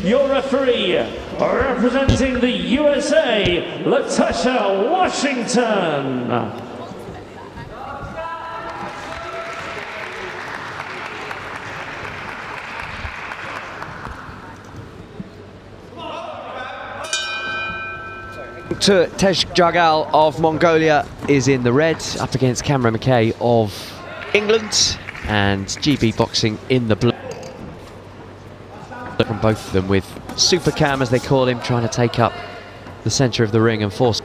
your referee, representing the USA, Latasha Washington. Tegshjargal of Mongolia is in the red, up against Cameron McKay of England, and GB Boxing in the blue. From both of them with Super Cam, as they call him, trying to take up the centre of the ring and force.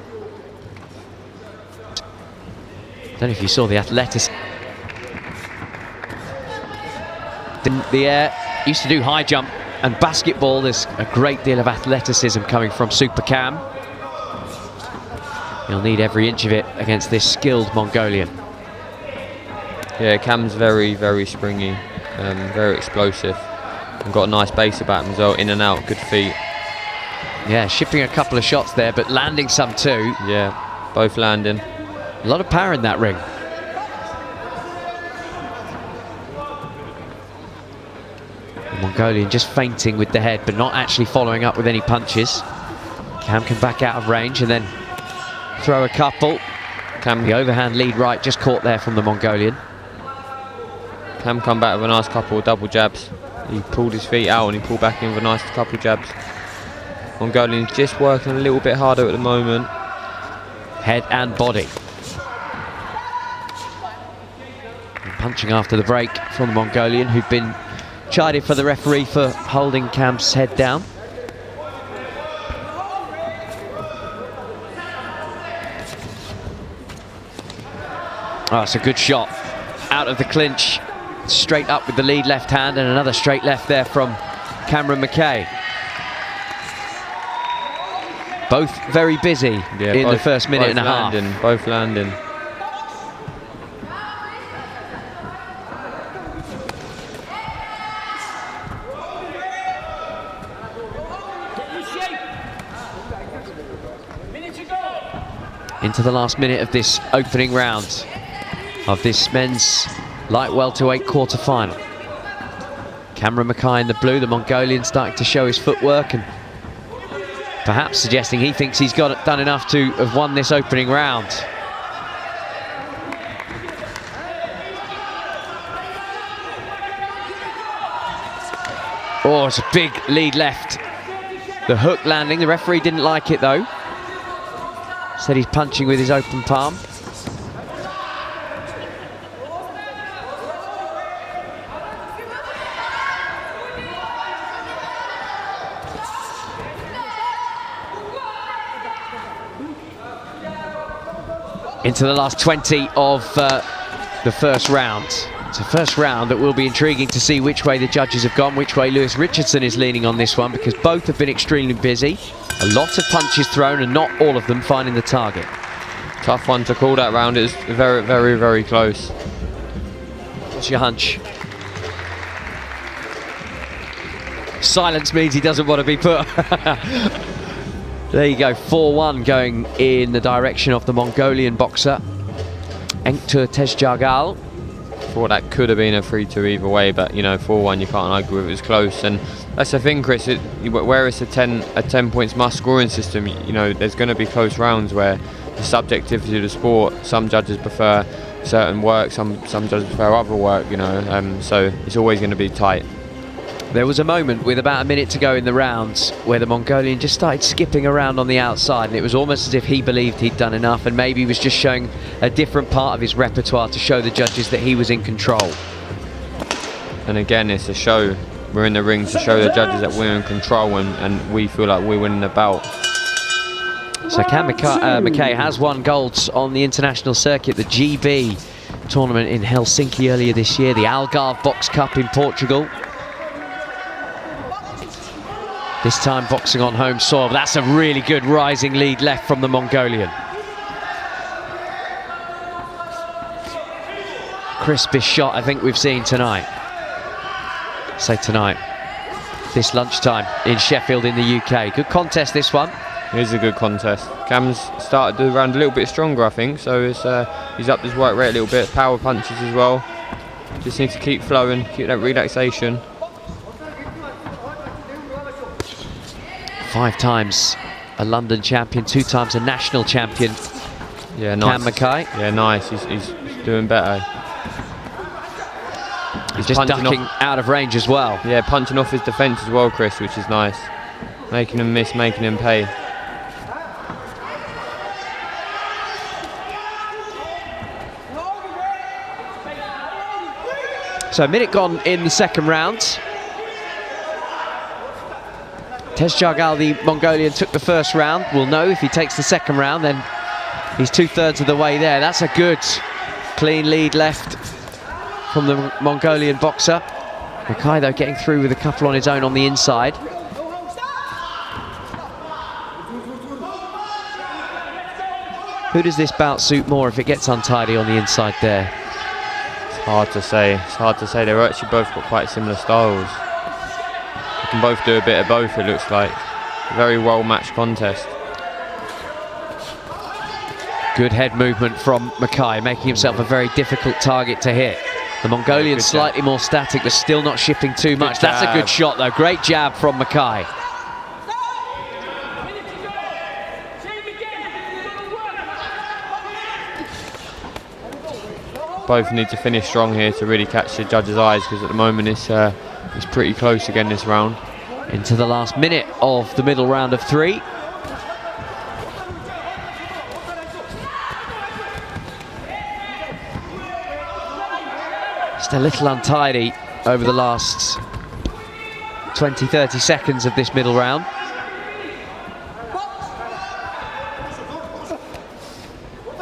Don't know if you saw the athleticism in the air. Used to do high jump and basketball. There's a great deal of athleticism coming from Super Cam. He'll need every inch of it against this skilled Mongolian. Yeah, Cam's very, very springy, very explosive, and got a nice base about him as well, in and out, good feet. Yeah, shipping a couple of shots there, but landing some too. Yeah, both landing. A lot of power in that ring. The Mongolian just feinting with the head, but not actually following up with any punches. Cam can back out of range and then throw a couple. The overhand lead right just caught there from the Mongolian. Cam come back with a nice couple of double jabs. He pulled his feet out and he pulled back in with a nice couple of jabs. Mongolian's just working a little bit harder at the moment. Head and body. And punching after the break from the Mongolian, who'd been chided for the referee for holding Cam's head down. Oh, it's a good shot out of the clinch, straight up with the lead left hand, and another straight left there from Cameron McKay. Both very busy in the first minute and a half. Both landing. Into the last minute of this opening round of this men's light welterweight quarter-final. Cameron McKay in the blue, the Mongolian starting to show his footwork and perhaps suggesting he thinks he's done enough to have won this opening round. Oh, it's a big lead left. The hook landing, the referee didn't like it though. Said he's punching with his open palm. Into the last 20 of the first round. It's a first round that will be intriguing to see which way the judges have gone, which way Lewis Richardson is leaning on this one, because both have been extremely busy. A lot of punches thrown and not all of them finding the target. Tough one to call that round. It's very, very, very close. What's your hunch? Silence means he doesn't want to be put. There you go, 4-1 going in the direction of the Mongolian boxer, Enkhtur Tegshjargal. Thought that could have been a 3-2 either way, but you know, 4-1 you can't argue with. It was close, and that's the thing, Chris. Where it's a 10 points must scoring system, you know, there's going to be close rounds where the subjectivity of the sport. Some judges prefer certain work, some judges prefer other work. You know, so it's always going to be tight. There was a moment with about a minute to go in the rounds where the Mongolian just started skipping around on the outside, and it was almost as if he believed he'd done enough and maybe was just showing a different part of his repertoire to show the judges that he was in control. And again, it's a show. We're in the ring to show the judges that we're in control, and we feel like we're winning the bout. So Cam McKay has won golds on the international circuit, the GB tournament in Helsinki earlier this year, the Algarve Box Cup in Portugal. This time boxing on home soil. That's a really good rising lead left from the Mongolian. Crispest shot I think we've seen tonight. Say tonight. This lunchtime in Sheffield in the UK. Good contest this one. It is a good contest. Cam's started the round a little bit stronger, I think, so it's, he's upped his work rate a little bit. Power punches as well. Just need to keep flowing, keep that relaxation. 5 times a London champion, 2 times a national champion. Yeah, nice. Cam McKay. Yeah, nice. He's doing better. He's just ducking out of range as well. Yeah, punching off his defence as well, Chris, which is nice. Making him miss, making him pay. So a minute gone in the second round. Tegshjargal, the Mongolian, took the first round. We'll know if he takes the second round, then he's 2/3 of the way there. That's a good, clean lead left from the Mongolian boxer. McKay, though, getting through with a couple on his own on the inside. Who does this bout suit more if it gets untidy on the inside there? It's hard to say. It's hard to say. They're actually both got quite similar styles. They can both do a bit of both, it looks like. A very well-matched contest. Good head movement from McKay, making himself a very difficult target to hit. The Mongolian slightly more static, but still not shifting too much. That's a good shot, though. Great jab from McKay. Both need to finish strong here to really catch the judges' eyes, because at the moment it's pretty close again this round. Into the last minute of the middle round of 3. Just a little untidy over the last 20-30 seconds of this middle round.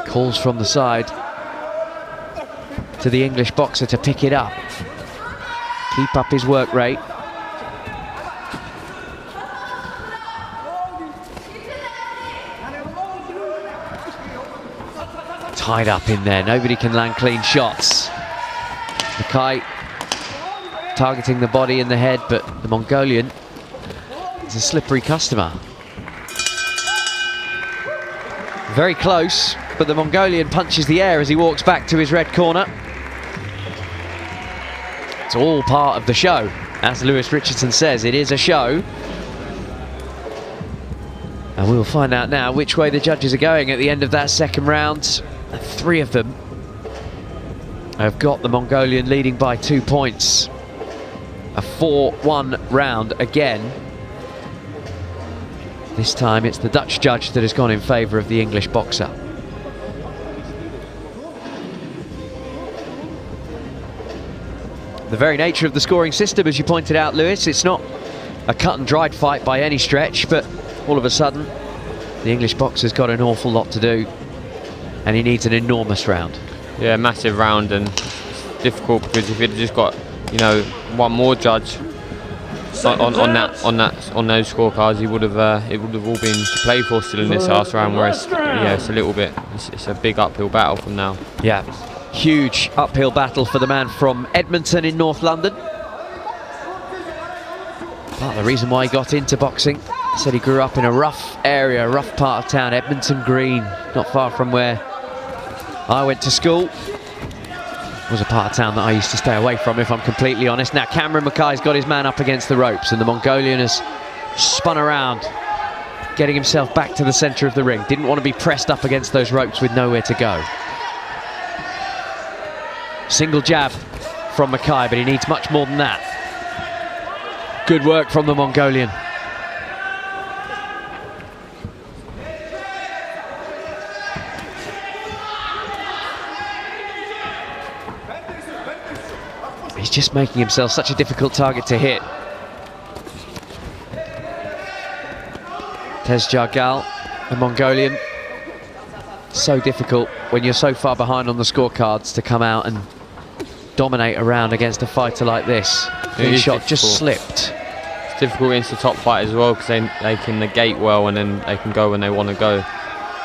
Calls from the side to the English boxer to pick it up. Keep up his work rate. Tied up in there, nobody can land clean shots. McKay targeting the body and the head, but the Mongolian is a slippery customer. Very close, but the Mongolian punches the air as he walks back to his red corner. It's all part of the show. As Lewis Richardson says, it is a show. And we'll find out now which way the judges are going at the end of that second round. 3 of them have got the Mongolian leading by 2 points. A 4-1 round again. This time it's the Dutch judge that has gone in favour of the English boxer. The very nature of the scoring system, as you pointed out, Lewis, it's not a cut and dried fight by any stretch, but all of a sudden the English boxer's got an awful lot to do, and he needs an enormous round. Yeah, massive round, and it's difficult because if he'd just got, you know, one more judge on those scorecards, he would have it would have all been to play for still in this last round. Whereas, yeah, it's a little bit, it's a big uphill battle from now. Yeah, huge uphill battle for the man from Edmonton in North London. Part of the reason why he got into boxing, he said he grew up in a rough area, a rough part of town, Edmonton Green, not far from where I went to school. It was a part of town that I used to stay away from, if I'm completely honest. Now Cameron McKay's got his man up against the ropes, and the Mongolian has spun around, getting himself back to the centre of the ring. Didn't want to be pressed up against those ropes with nowhere to go. Single jab from McKay, but he needs much more than that. Good work from the Mongolian. He's just making himself such a difficult target to hit. Tegshjargal, the Mongolian. So difficult when you're so far behind on the scorecards to come out and dominate a round against a fighter like this. His shot just slipped. It's difficult against the top fight as well, because they can negate well and then they can go when they want to go.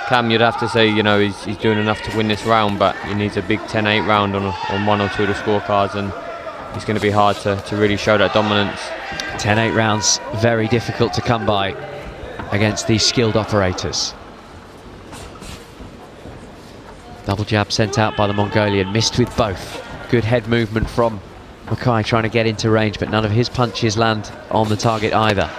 Cam, you'd have to say, you know, he's doing enough to win this round, but he needs a big 10-8 round on 1 or 2 of the scorecards, and it's going to be hard to really show that dominance. 10-8 rounds, very difficult to come by against these skilled operators. Double jab sent out by the Mongolian, missed with both. Good head movement from McKay, trying to get into range, but none of his punches land on the target either.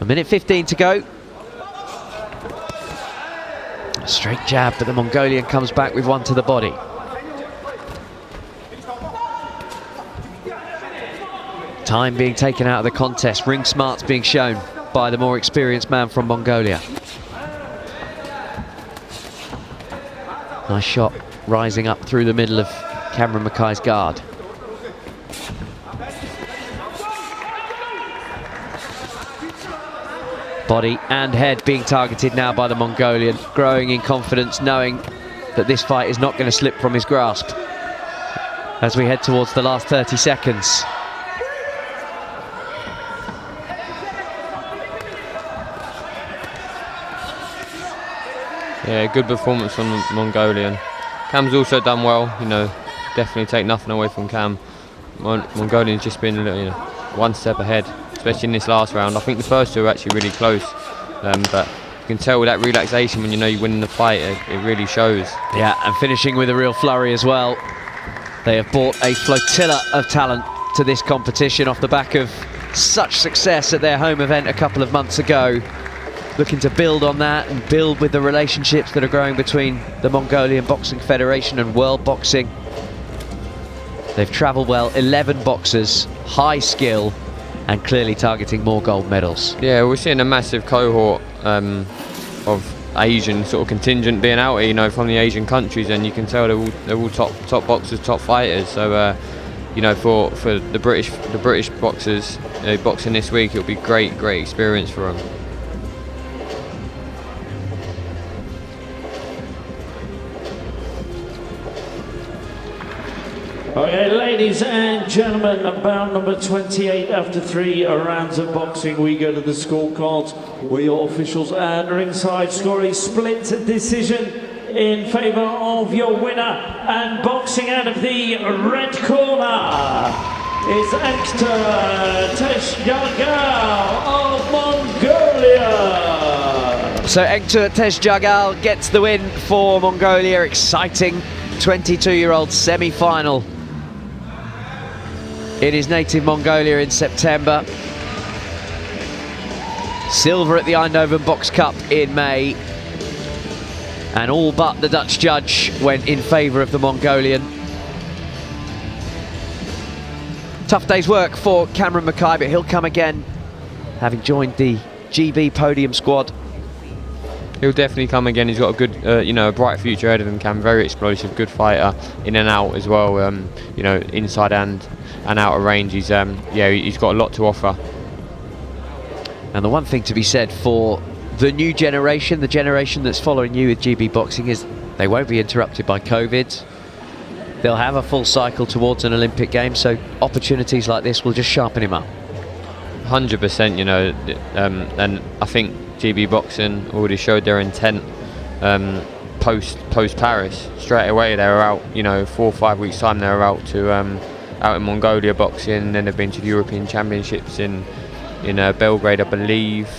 minute 15 to go. Straight jab, but the Mongolian comes back with one to the body. Time being taken out of the contest. Ring smarts being shown by the more experienced man from Mongolia. Nice shot rising up through the middle of Cameron McKay's guard. Body and head being targeted now by the Mongolian, growing in confidence, knowing that this fight is not going to slip from his grasp as we head towards the last 30 seconds. Yeah, good performance from the Mongolian. Cam's also done well, you know, definitely take nothing away from Cam. Mongolian's just been, you know, one step ahead, especially in this last round. I think the first two are actually really close, but you can tell with that relaxation when you know you're winning the fight, it really shows. Yeah, and finishing with a real flurry as well. They have brought a flotilla of talent to this competition off the back of such success at their home event a couple of months ago. Looking to build on that and build with the relationships that are growing between the Mongolian Boxing Federation and World Boxing. They've travelled well, 11 boxers, high skill, and clearly targeting more gold medals. Yeah, we're seeing a massive cohort of Asian sort of contingent being out here, you know, from the Asian countries, and you can tell they're all top boxers, top fighters. So, you know, for the British boxers boxing this week, it'll be great experience for them. Okay, ladies and gentlemen, bout number 28 after 3 rounds of boxing. We go to the scorecards where your officials and ringside score a split decision in favour of your winner. And boxing out of the red corner is Enkhtur Tegshjargal of Mongolia. So Enkhtur Tegshjargal gets the win for Mongolia. Exciting 22-year-old semi-final in his native Mongolia in September. Silver at the Eindhoven Box Cup in May. And all but the Dutch judge went in favour of the Mongolian. Tough day's work for Cameron McKay, but he'll come again, having joined the GB podium squad. He'll definitely come again. He's got a good, you know, a bright future ahead of him. Cam, very explosive, good fighter, in and out as well. You know, inside and out of range. He's, yeah, he's got a lot to offer. And the one thing to be said for the new generation, the generation that's following you with GB Boxing, is they won't be interrupted by COVID. They'll have a full cycle towards an Olympic game, so opportunities like this will just sharpen him up. 100%, you know, and I think GB Boxing already showed their intent post Paris. Straight away they were out, you know, 4 or 5 weeks time they were out to out in Mongolia boxing. Then they've been to the European Championships in Belgrade, I believe.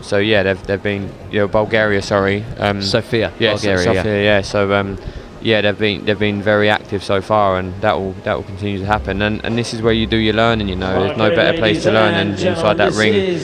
So yeah, they've been, you know, Bulgaria, sorry. Sofia, yeah, Bulgaria, Sofia, yeah. So yeah, they've been very active so far, and that will continue to happen. And this is where you do your learning. You know, there's no better place to learn than inside that ring.